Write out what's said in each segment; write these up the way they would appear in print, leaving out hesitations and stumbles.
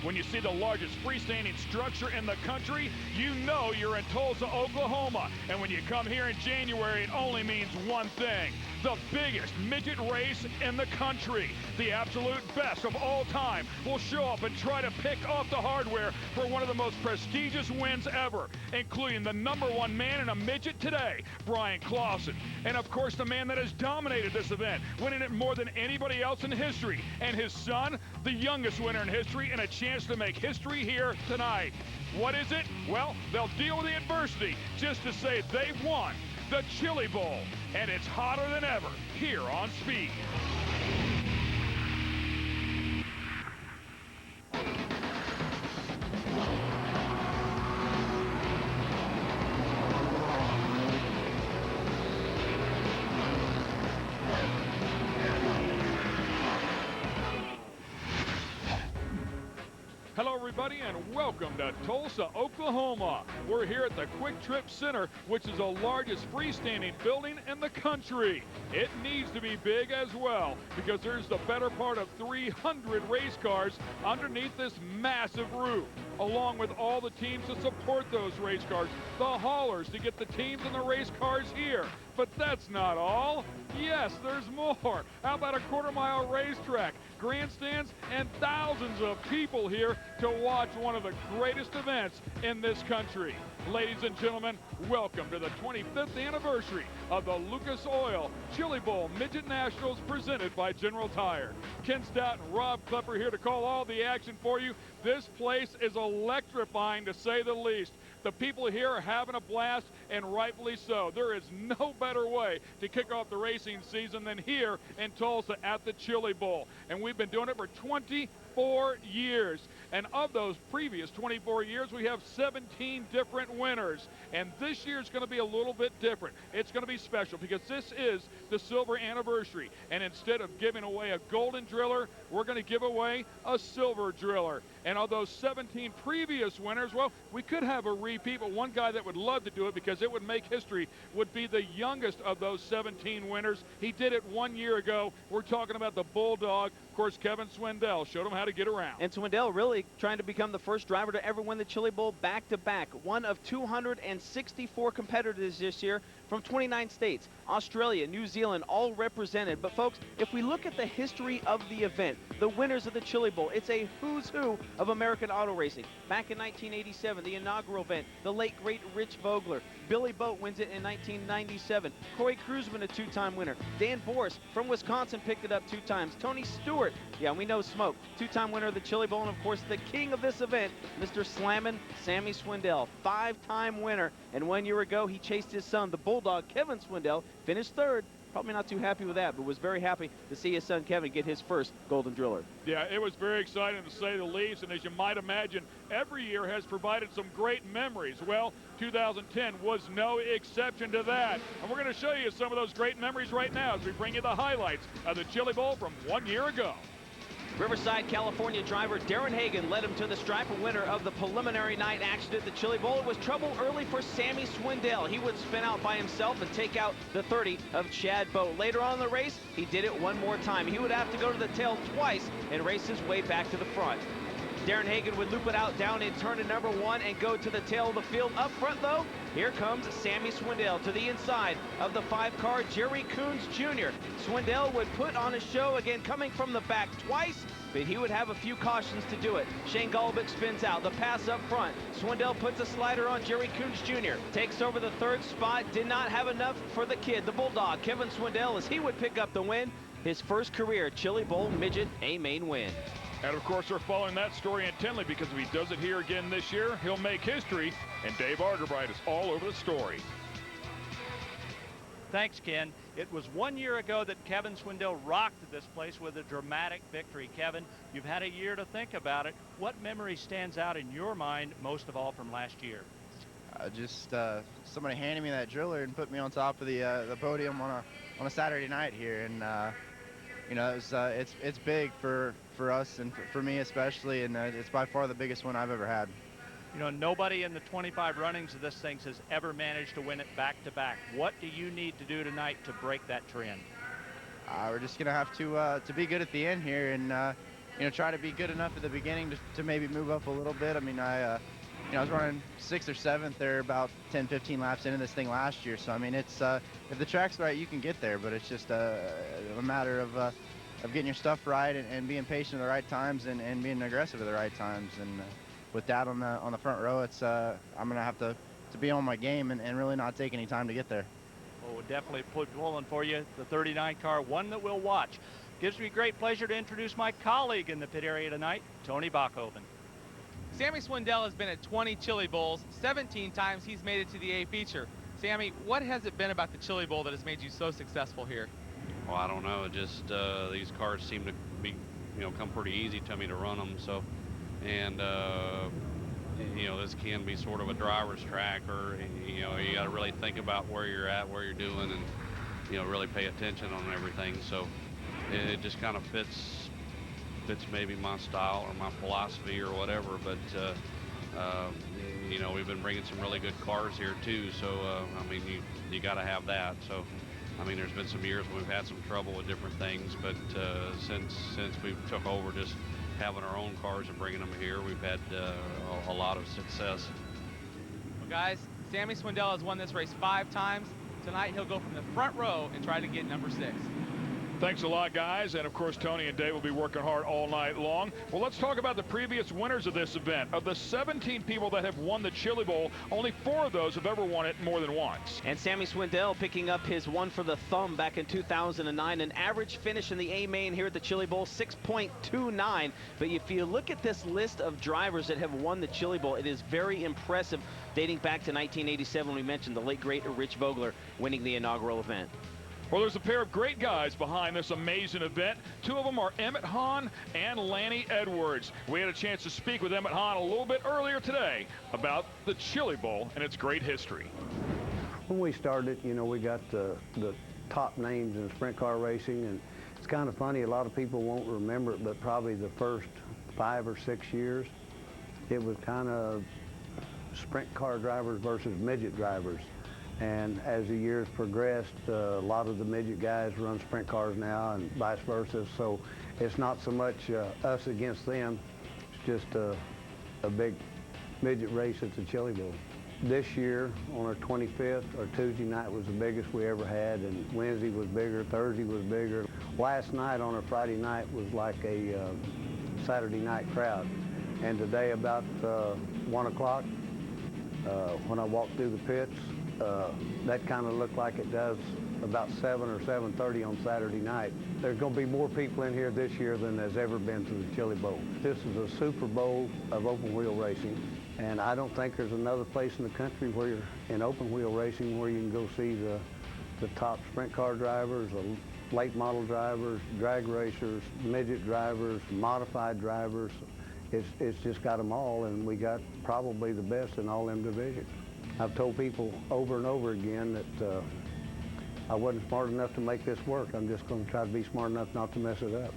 When you see the largest freestanding structure in the country, you know you're in Tulsa, Oklahoma. And when you come here in January, it only means one thing: the biggest midget race in the country. The absolute best of all time will show up and try to pick off the hardware for one of the most prestigious wins ever, including the #1 man in a midget today, Brian Clausen. And of course, the man that has dominated this event, winning it more than anybody else in history. And his son, the youngest winner in history, and a chance to make history here tonight. What is it? Well, they'll deal with the adversity just to say they've won the Chili Bowl. And it's hotter than ever here on Speed. Hello, everybody, and welcome to Tulsa, Oklahoma. We're here at the Quick Trip Center, which is the largest freestanding building in the country. It needs to be big as well, because there's the better part of 300 race cars underneath this massive roof, along with all the teams to support those race cars, the haulers to get the teams and the race cars here. But that's not all. Yes, there's more. How about a quarter-mile racetrack, grandstands, and thousands of people here to watch one of the greatest events in this country. Ladies and gentlemen, welcome to the 25th anniversary of the Lucas Oil Chili Bowl Midget Nationals presented by General Tire. Ken Stout and Rob Klepper here to call all the action for you. This place is electrifying, to say the least. The people here are having a blast, and rightfully so. There is no better way to kick off the racing season than here in Tulsa at the Chili Bowl. And we've been doing it for 24 years. And of those previous 24 years, we have 17 different winners. And this year is going to be a little bit different. It's going to be special because this is the silver anniversary. And instead of giving away a golden driller, we're going to give away a silver driller. And of those 17 previous winners, well, we could have a repeat, but one guy that would love to do it because it would make history would be the youngest of those 17 winners. He did it 1 year ago. We're talking about the Bulldog. Of course, Kevin Swindell showed him how to get around. And Swindell really trying to become the first driver to ever win the Chili Bowl back-to-back. One of 264 competitors this year from 29 states. Australia, New Zealand, all represented. But folks, if we look at the history of the event, the winners of the Chili Bowl, it's a who's who of American auto racing. Back in 1987, the inaugural event, the late great Rich Vogler. Billy Boat wins it in 1997. Corey Kruseman, a two-time winner. Dan Boris from Wisconsin picked it up 2 times. Tony Stewart, yeah, we know Smoke, 2-time winner of the Chili Bowl. And of course, the king of this event, Mr. Slammin' Sammy Swindell, 5-time winner. And 1 year ago, he chased his son, the Bulldog, Kevin Swindell, finished 3rd. Probably not too happy with that, but was very happy to see his son Kevin get his first Golden Driller. Yeah, it was very exciting to say the least, and as you might imagine, every year has provided some great memories. Well, 2010 was no exception to that. And we're going to show you some of those great memories right now as we bring you the highlights of the Chili Bowl from 1 year ago. Riverside, California driver Darren Hagan led him to the stripe, a winner of the preliminary night action at the Chili Bowl. It was trouble early for Sammy Swindell. He would spin out by himself and take out the 30 of Chad Boat. Later on in the race, he did it one more time. He would have to go to the tail twice and race his way back to the front. Darren Hagan would loop it out down in turn to number 1 and go to the tail of the field. Up front, though, here comes Sammy Swindell to the inside of the 5-car Jerry Coons Jr. Swindell would put on a show again, coming from the back twice, but he would have a few cautions to do it. Shane Golobic spins out, the pass up front. Swindell puts a slider on Jerry Coons Jr. Takes over the 3rd spot, did not have enough for the kid, the Bulldog, Kevin Swindell, as he would pick up the win. His first career Chili Bowl Midget A-Main win. And of course, we're following that story intently because if he does it here again this year, he'll make history. And Dave Argerbright is all over the story. Thanks, Ken. It was 1 year ago that Kevin Swindell rocked this place with a dramatic victory. Kevin, you've had a year to think about it. What memory stands out in your mind most of all from last year? Just somebody handing me that driller and put me on top of the podium on a Saturday night here, and you know, it's big for us and for me especially, and it's by far the biggest one I've ever had. You know, nobody in the 25 runnings of this thing has ever managed to win it back-to-back. What do you need to do tonight to break that trend? We're just gonna have to be good at the end here and you know, try to be good enough at the beginning to maybe move up a little bit. I mean, you know, I was running 6th or 7th there about 10, 15 laps into this thing last year. So, I mean, it's if the track's right, you can get there, but it's just a matter of getting your stuff right and being patient at the right times and being aggressive at the right times. And with that on the front row, it's I'm gonna have to be on my game and really not take any time to get there. Well, we'll definitely pulling for you, the 39 car, one that we'll watch. Gives me great pleasure to introduce my colleague in the pit area tonight, Tony Bachhoven. Sammy Swindell has been at 20 Chili Bowls. 17 times he's made it to the A feature. Sammy, what has it been about the Chili Bowl that has made you so successful here? Well, I don't know. Just these cars seem to be, you know, come pretty easy to me to run them. So, and you know, this can be sort of a driver's track, or you know, you got to really think about where you're at, what you're doing, and you know, really pay attention on everything. So, it just kind of fits maybe my style or my philosophy or whatever. But you know, we've been bringing some really good cars here too. So, I mean, you got to have that. So. I mean, there's been some years when we've had some trouble with different things, but since we took over just having our own cars and bringing them here, we've had a lot of success. Well, guys, Sammy Swindell has won this race 5 times. Tonight he'll go from the front row and try to get number 6. Thanks a lot, guys. And, of course, Tony and Dave will be working hard all night long. Well, let's talk about the previous winners of this event. Of the 17 people that have won the Chili Bowl, only 4 of those have ever won it more than once. And Sammy Swindell picking up his one for the thumb back in 2009. An average finish in the A main here at the Chili Bowl, 6.29. But if you look at this list of drivers that have won the Chili Bowl, it is very impressive, dating back to 1987 when we mentioned the late, great Rich Vogler winning the inaugural event. Well, there's a pair of great guys behind this amazing event. 2 of them are Emmett Hahn and Lanny Edwards. We had a chance to speak with Emmett Hahn a little bit earlier today about the Chili Bowl and its great history. When we started, you know, we got the top names in sprint car racing, and it's kind of funny, a lot of people won't remember it, but probably the first 5 or 6 years, it was kind of sprint car drivers versus midget drivers. And as the years progressed, a lot of the midget guys run sprint cars now and vice versa. So it's not so much us against them. It's just a big midget race at the Chili Bowl. This year on our 25th, our Tuesday night was the biggest we ever had, and Wednesday was bigger, Thursday was bigger. Last night on our Friday night was like a Saturday night crowd. And today about 1 o'clock, when I walked through the pits, that kind of looked like it does about 7 or 7:30 on Saturday night. There's going to be more people in here this year than there's ever been to the Chili Bowl. This is a Super Bowl of open wheel racing, and I don't think there's another place in the country where you're in open wheel racing where you can go see the top sprint car drivers, the late model drivers, drag racers, midget drivers, modified drivers. It's just got them all, and we got probably the best in all them divisions. I've told people over and over again that I wasn't smart enough to make this work. I'm just going to try to be smart enough not to mess it up.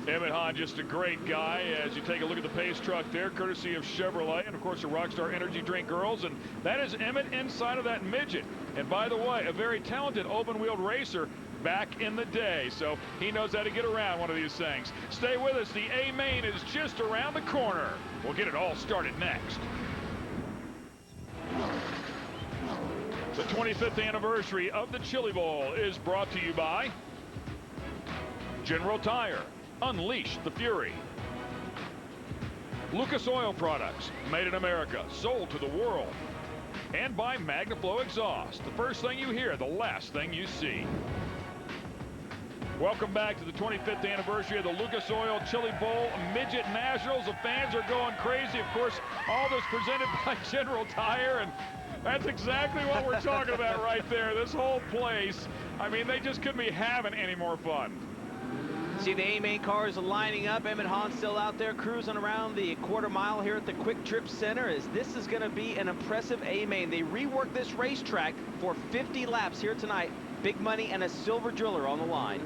Emmett Hahn, just a great guy as you take a look at the pace truck there, courtesy of Chevrolet and, of course, the Rockstar Energy Drink Girls. And that is Emmett inside of that midget. And by the way, a very talented open-wheeled racer back in the day. So he knows how to get around one of these things. Stay with us. The A main is just around the corner. We'll get it all started next. The 25th anniversary of the Chili Bowl is brought to you by General Tire. Unleash the fury. Lucas Oil Products, made in America, sold to the world. And by MagnaFlow Exhaust. The first thing you hear, the last thing you see. Welcome back to the 25th anniversary of the Lucas Oil Chili Bowl Midget Nationals. The fans are going crazy. Of course, all this presented by General Tire, and that's exactly what we're talking about right there. This whole place, I mean, they just couldn't be having any more fun. See the A-main cars lining up. Emmett Hahn still out there cruising around the quarter mile here at the Quick Trip Center, as this is going to be an impressive A-main. They reworked this racetrack for 50 laps here tonight. Big money and a silver driller on the line.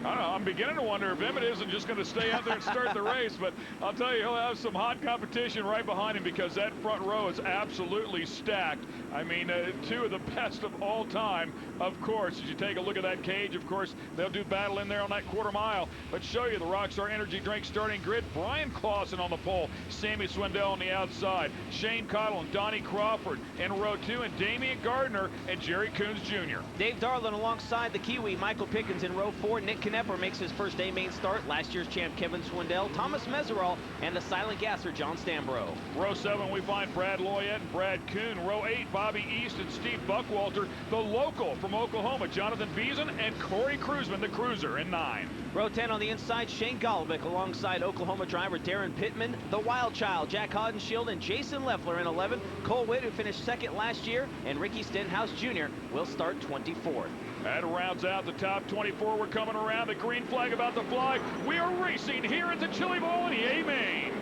I don't know, I'm beginning to wonder if Emmett isn't just going to stay out there and start the race, but I'll tell you, he'll have some hot competition right behind him because that front row is absolutely stacked. I mean, two of the best of all time, of course. As you take a look at that cage, of course, they'll do battle in there on that quarter mile. Let's show you the Rockstar Energy Drink starting grid. Brian Clausen on the pole, Sammy Swindell on the outside, Shane Cottle and Donnie Crawford in row 2, and Damian Gardner and Jerry Coons Jr. Dave Darlin alongside the Kiwi, Michael Pickens in row 4. Nick Knepper makes his first A-main start. Last year's champ Kevin Swindell, Thomas Meserol, and the silent gasser John Stambro. Row 7, we find Brad Loyette and Brad Kuhn. Row 8, Bobby East and Steve Buckwalter. The local from Oklahoma, Jonathan Beeson and Corey Cruisman, the cruiser, in 9. Row 10 on the inside, Shane Golovic alongside Oklahoma driver Darren Pittman, the Wild Child, Jack Hodenshield, and Jason Leffler in 11. Cole Witt, who finished second last year, and Ricky Stenhouse Jr. will start 24th. That rounds out the top 24. We're coming around. The green flag about to fly. We are racing here at the Chili Bowl in the A-main.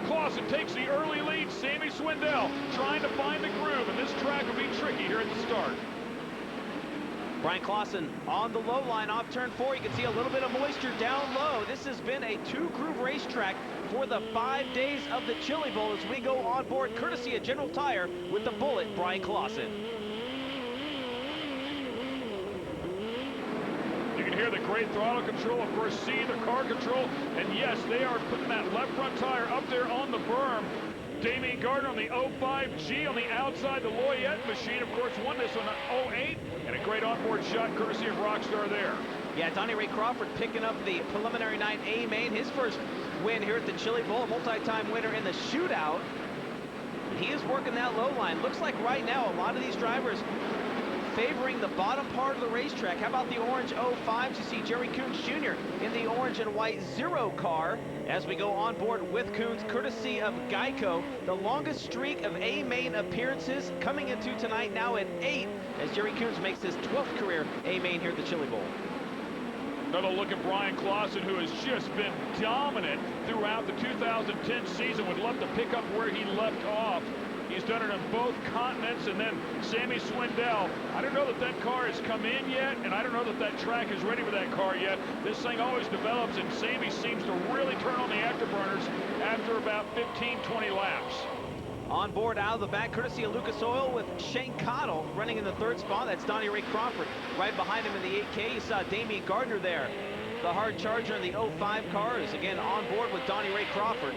Clausen takes the early lead. Sammy Swindell trying to find the groove, and this track will be tricky here at the start. Brian Clausen on the low line off turn 4. You can see a little bit of moisture down low. This has been a 2-groove racetrack for the 5 days of the Chili Bowl as we go on board courtesy of General Tire with the Bullet, Brian Clausen. You can hear the great throttle control, of course, see the car control, and yes, they are putting that left front tire up there on the berm. Damian Gardner on the 05G on the outside. The Loyette machine, of course, won this one on 08, and a great onboard shot courtesy of Rockstar there. Yeah, Donnie Ray Crawford picking up the preliminary night A-main, his first win here at the Chili Bowl, a multi-time winner in the shootout. He is working that low line. Looks like right now a lot of these drivers favoring the bottom part of the racetrack. How about the orange 05s? You see Jerry Coons Jr. in the orange and white 0 car as we go on board with Coons, courtesy of Geico. The longest streak of A-main appearances coming into tonight now at 8 as Jerry Coons makes his 12th career A-main here at the Chili Bowl. Another look at Brian Clausen, who has just been dominant throughout the 2010 season. Would love to pick up where he left off. He's done it on both continents. And then Sammy Swindell, I don't know that that car has come in yet, and I don't know that that track is ready for that car yet. This thing always develops, and Sammy seems to really turn on the afterburners after about 15, 20 laps. On board out of the back, courtesy of Lucas Oil with Shane Cottle running in the 3rd spot. That's Donnie Ray Crawford. Right behind him in the 8K, you saw Damian Gardner there. The hard charger in the 05 car is again on board with Donnie Ray Crawford.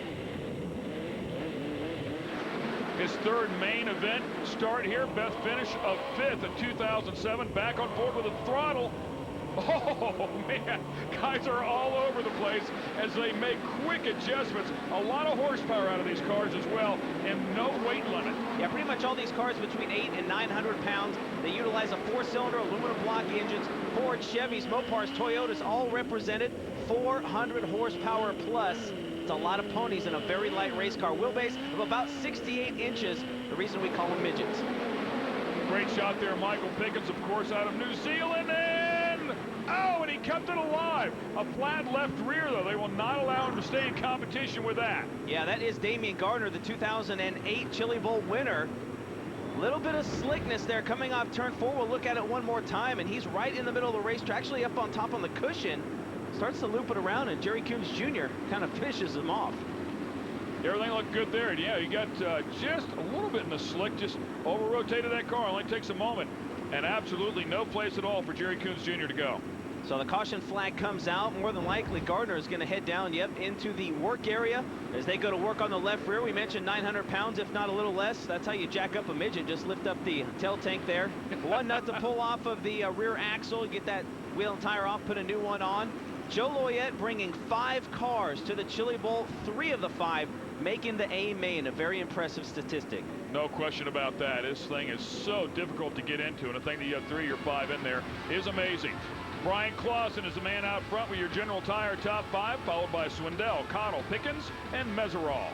His 3rd main event start here. Best finish of 5th in 2007. Back on board with a throttle. Oh, man. Guys are all over the place as they make quick adjustments. A lot of horsepower out of these cars as well, and no weight limit. Yeah, pretty much all these cars between 800 and 900 pounds. They utilize a 4-cylinder aluminum block engines. Ford, Chevys, Mopars, Toyotas all represented. 400 horsepower plus. It's a lot of ponies in a very light race car. Wheelbase of about 68 inches. The reason we call them midgets. Great shot there, Michael Pickens, of course, out of New Zealand. And, oh, and he kept it alive. A flat left rear, though. They will not allow him to stay in competition with that. Yeah, that is Damian Gardner, the 2008 Chili Bowl winner. Little bit of slickness there coming off turn 4. We'll look at it one more time, and he's right in the middle of the racetrack, actually up on top on the cushion. Starts to loop it around, and Jerry Coons Jr. kind of finishes him off. Everything looked good there. And yeah, you got just a little bit in the slick, just over-rotated that car. Only takes a moment. And absolutely no place at all for Jerry Coons Jr. to go. So the caution flag comes out. More than likely, Gardner is going to head down, into the work area as they go to work on the left rear. We mentioned 900 pounds, if not a little less. That's how you jack up a midget. Just lift up the tail tank there. One nut to pull off of the rear axle. Get that wheel and tire off, put a new one on. Joe Loyette bringing 5 cars to the Chili Bowl, 3 of the 5 making the A-main, a very impressive statistic. No question about that. This thing is so difficult to get into, and the thing that you have 3 or 5 in there is amazing. Brian Clausen is the man out front with your General Tire top 5, followed by Swindell, Cottle, Pickens, and Meserol.